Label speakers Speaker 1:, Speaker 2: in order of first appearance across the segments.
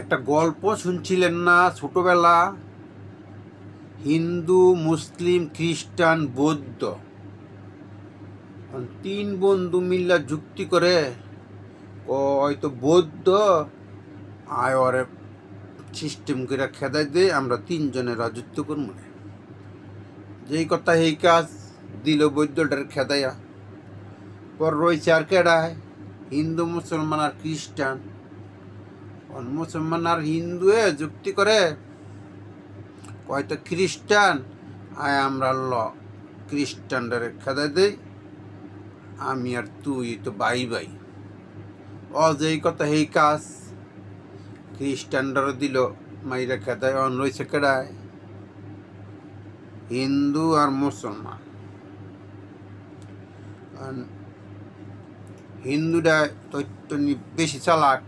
Speaker 1: একটা গল্প শুনছিলেন না ছোটবেলা? হিন্দু, মুসলিম, খ্রিস্টান, বৌদ্ধ তিন বন্ধু মিল্লা যুক্তি করে হয়তো বৌদ্ধ আয় ওরে সিস্টেম করে খেদাই দিয়ে আমরা তিনজনে রাজত্ব করবো না। যেই কথা এই কাজ দিল বৌদ্ধটার খেদাইয়া। পর রয়েছে আর কেডায় হিন্দু, মুসলমান আর খ্রিস্টান। মুসলমান আর হিন্দু যুক্তি করে হয়তো খ্রিস্টান আয় আমরা খ্রিস্টানটারে খেদাই দেই, আমি আর তুই তো বাই বাই। যেই কথা এই কাজ খ্রিস্টানটারও দিল মাইরা খেদায়। রয়েছে কেডায় হিন্দু আর মুসলমান। হিন্দুরা তৈত্য বেশি চালাক,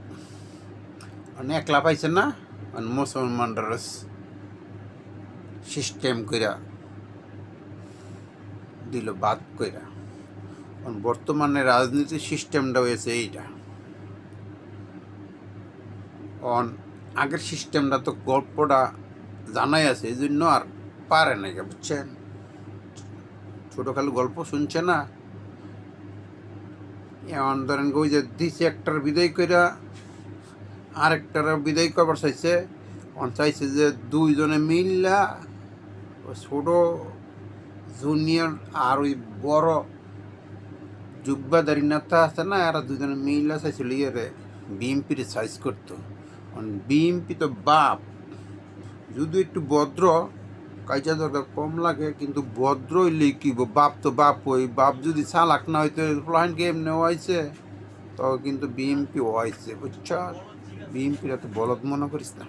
Speaker 1: একলা পাইছে না, মুসলমানরা সিস্টেম কইরা দিল বাদ কইরা। বর্তমানে রাজনীতির সিস্টেমটা হয়েছে এইটা। আগের সিস্টেমটা তো গল্পটা জানাই আছে, এই জন্য আর পারে না, বুঝছেন? ছোটখালো গল্প শুনছে না। এমন ধরেন ওই যে দিছে একটার বিদায় কইরা আরেকটার বিদায় করবার চাইছে। চাইছে যে দুইজনে মিললা ছোট জুনিয়র আর ওই বড় যুব্বাদারি নেতা আছে না, এরা দুজনে মিললা চাইছিল ইয়ে বিএমপির সাইজ করতো। বিএমপি তো বাপ, যদি একটু ভদ্র কাইচা দরকার কম লাগে, কিন্তু ভদ্র হইলে কি বাপ তো বাপ, ওই বাপ যদি চালাক না হইতে প্লান গেম নেওয়া হয়েছে, তো কিন্তু বিএমপি হয়েছে, বুঝছ? বিএমপির এত বলদ মনে করিস না।